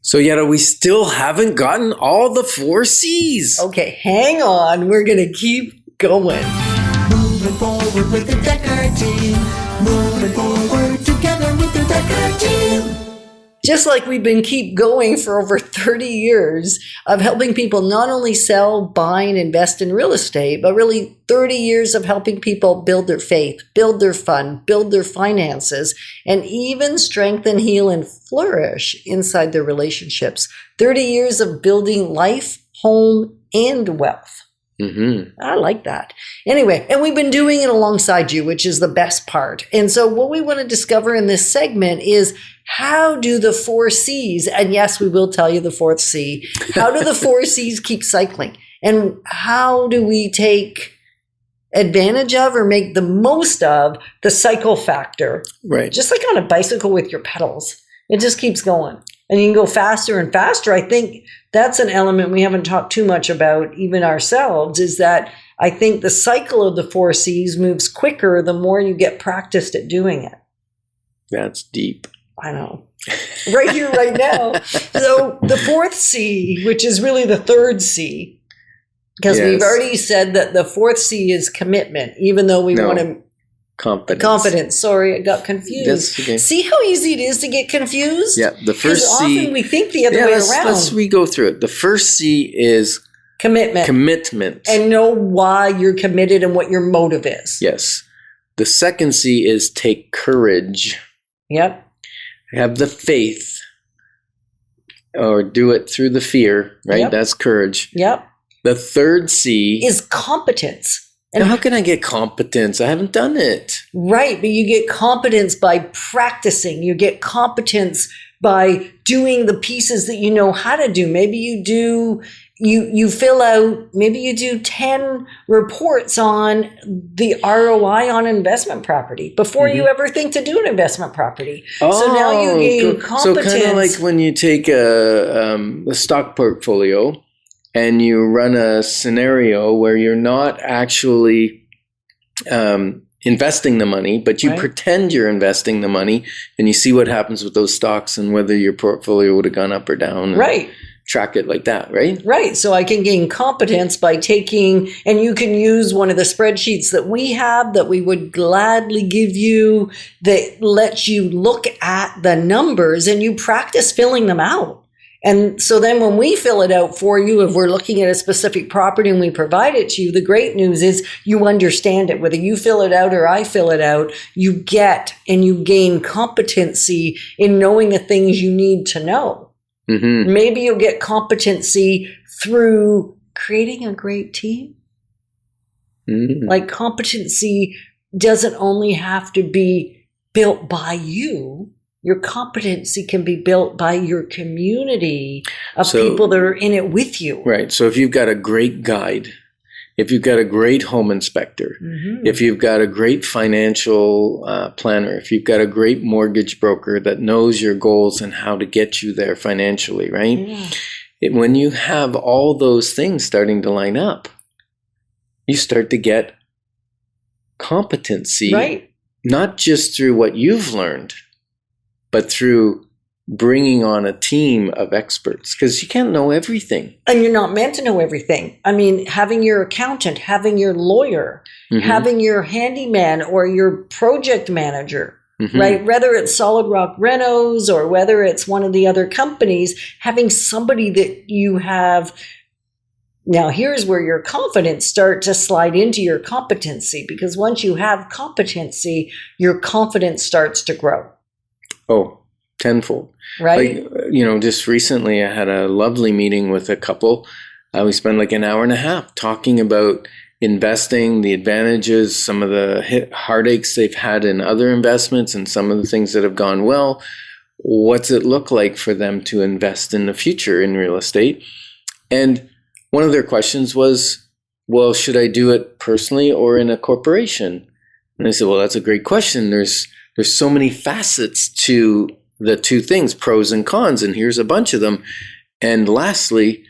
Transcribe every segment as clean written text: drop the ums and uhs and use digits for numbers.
So Yetta, we still haven't gotten all the 4 C's. Okay, hang on. We're going to keep going. Moving forward with the Dekker Team. Moving forward together with the Dekker Team. Just like we've been keep going for over 30 years of helping people not only sell, buy, and invest in real estate, but really 30 years of helping people build their faith, build their fund, build their finances, and even strengthen, heal, and flourish inside their relationships. 30 years of building life, home, and wealth. Mm-hmm. I like that. Anyway, and we've been doing it alongside you, which is the best part. And so what we want to discover in this segment is how do the 4 C's, and yes, we will tell you the 4th C, how do the 4 C's keep cycling? And how do we take advantage of or make the most of the cycle factor? Right. Just like on a bicycle with your pedals. It just keeps going. And you can go faster and faster. I think that's an element we haven't talked too much about even ourselves, is that I think the cycle of the 4 C's moves quicker the more you get practiced at doing it. That's deep. I know. Right here, right now. So the 4th C, which is really the 3rd C, because we've already said that the 4th C is commitment, even though we want to... Confidence. Sorry, I got confused. Okay. See how easy it is to get confused? Yeah, the first C... often we think the other way around. Let's go through it. The first C is... Commitment. And know why you're committed and what your motive is. Yes. The second C is take courage. Yep. Have the faith, or do it through the fear, right? Yep. That's courage. Yep. The third C is competence. And how can I get competence? I haven't done it. Right, but you get competence by practicing. You get competence by doing the pieces that you know how to do. Maybe you do... You fill out, maybe you do 10 reports on the ROI on investment property before you ever think to do an investment property. So now you gain competence. So kind of like when you take a stock portfolio and you run a scenario where you're not actually investing the money, but you pretend you're investing the money, and you see what happens with those stocks and whether your portfolio would have gone up or down. Right. Track it like that, right? Right. So I can gain competence by taking, and you can use one of the spreadsheets that we have that we would gladly give you that lets you look at the numbers and you practice filling them out. And so then when we fill it out for you, if we're looking at a specific property and we provide it to you, the great news is you understand it. Whether you fill it out or I fill it out, you get and you gain competency in knowing the things you need to know. Mm-hmm. Maybe you'll get competency through creating a great team. Mm-hmm. Like competency doesn't only have to be built by you. Your competency can be built by your community of people that are in it with you. Right. So if you've got a great guide, if you've got a great home inspector, if you've got a great financial planner, if you've got a great mortgage broker that knows your goals and how to get you there financially, right? Yeah. When you have all those things starting to line up, you start to get competency, right? Not just through what you've learned, but through bringing on a team of experts, because you can't know everything. And you're not meant to know everything. I mean, having your accountant, having your lawyer, having your handyman or your project manager, right? Whether it's Solid Rock Renos or whether it's one of the other companies, having somebody that you have. Now, here's where your confidence starts to slide into your competency, because once you have competency, your confidence starts to grow. Oh, tenfold. Right. Like, just recently I had a lovely meeting with a couple. We spent like an hour and a half talking about investing, the advantages, some of the heartaches they've had in other investments and some of the things that have gone well. What's it look like for them to invest in the future in real estate? And one of their questions was, well, should I do it personally or in a corporation? And I said, well, that's a great question. There's so many facets to the two things, pros and cons, and here's a bunch of them. And lastly,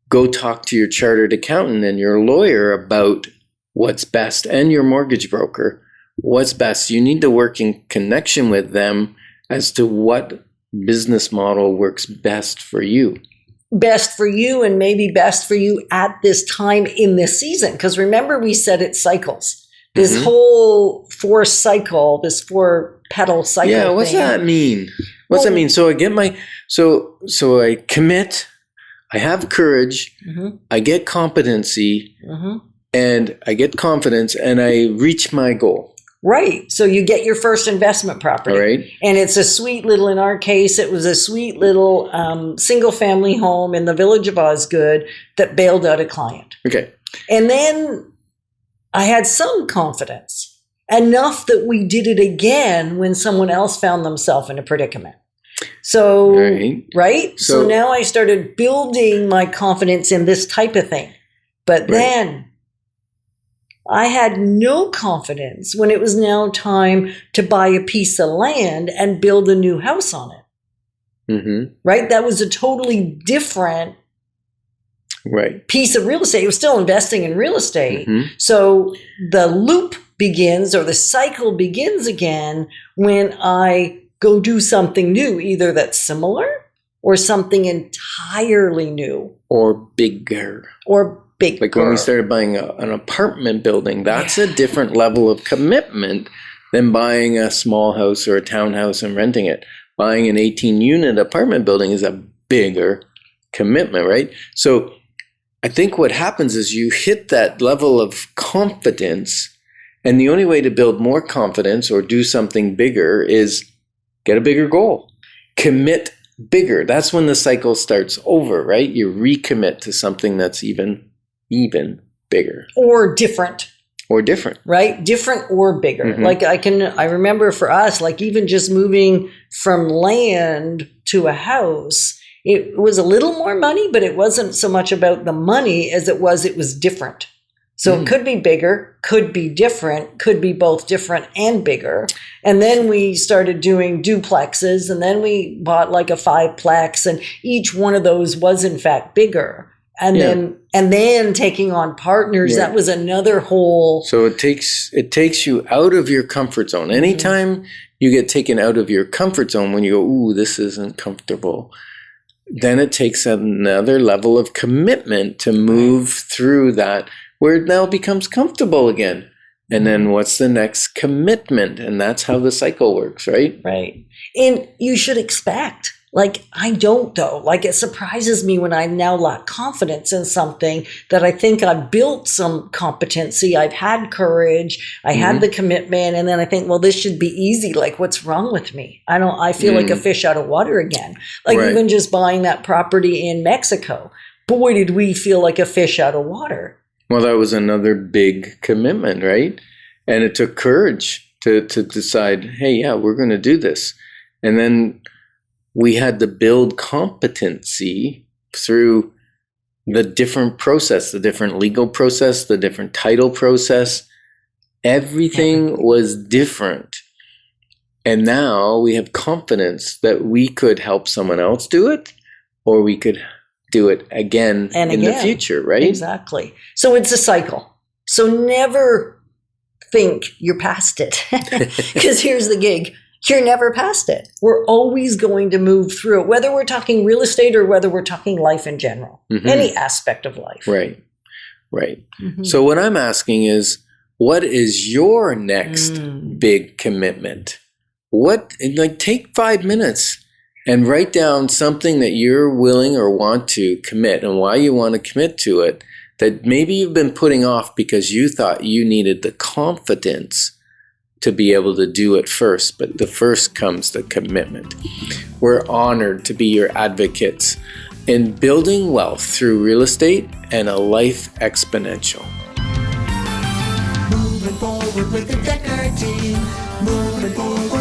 go talk to your chartered accountant and your lawyer about what's best, and your mortgage broker, what's best. You need to work in connection with them as to what business model works best for you. Best for you, and maybe best for you at this time in this season. Because remember, we said it cycles. This whole 4 cycle, this 4 petal cycle. Yeah, what's that mean? What's that mean? So I get so I commit, I have courage, I get competency, and I get confidence, and I reach my goal. Right. So you get your first investment property. All right. And it's a sweet little, in our case, it was a sweet little single family home in the village of Osgood that bailed out a client. Okay. And then I had some confidence, enough that we did it again when someone else found themselves in a predicament. So, right? So now I started building my confidence in this type of thing. But then I had no confidence when it was now time to buy a piece of land and build a new house on it. Right? That was a totally different piece of real estate. It was still investing in real estate. So the loop begins, or the cycle begins again, when I go do something new, either that's similar or something entirely new. Or bigger. Like when we started buying an apartment building, that's a different level of commitment than buying a small house or a townhouse and renting it. Buying an 18-unit apartment building is a bigger commitment, right? So I think what happens is you hit that level of confidence, and the only way to build more confidence or do something bigger is get a bigger goal. Commit bigger. That's when the cycle starts over, right? You recommit to something that's even bigger. Or different. Right? Different or bigger. Like I remember for us, like even just moving from land to a house, it was a little more money, but it wasn't so much about the money as it was different. So it could be bigger, could be different, could be both different and bigger. And then we started doing duplexes, and then we bought like a 5-plex, and each one of those was in fact bigger. And then taking on partners, that was another whole. So it takes you out of your comfort zone. Anytime you get taken out of your comfort zone, when you go, ooh, this isn't comfortable, then it takes another level of commitment to move through that, where it now becomes comfortable again. And then what's the next commitment? And that's how the cycle works, right? Right. And you should expect. Like, I don't though. Like, it surprises me when I now lack confidence in something that I think I've built some competency. I've had courage. I had the commitment. And then I think, well, this should be easy. Like, what's wrong with me? I feel like a fish out of water again. Like even just buying that property in Mexico. Boy, did we feel like a fish out of water. Well, that was another big commitment, right? And it took courage to decide, hey, yeah, we're going to do this. And then we had to build competency through the different process, the different legal process, the different title process. Everything was different. And now we have confidence that we could help someone else do it, or we could do it again in the future, right? Exactly. So it's a cycle. So never think you're past it. Because here's the gig. You're never past it. We're always going to move through it, whether we're talking real estate or whether we're talking life in general, any aspect of life. Right. So what I'm asking is, what is your next big commitment? Take 5 minutes and write down something that you're willing or want to commit and why you want to commit to it, that maybe you've been putting off because you thought you needed the confidence to be able to do it first, but the first comes the commitment. We're honored to be your advocates in building wealth through real estate and a life exponential. Moving forward with the Dekker Team. Moving forward.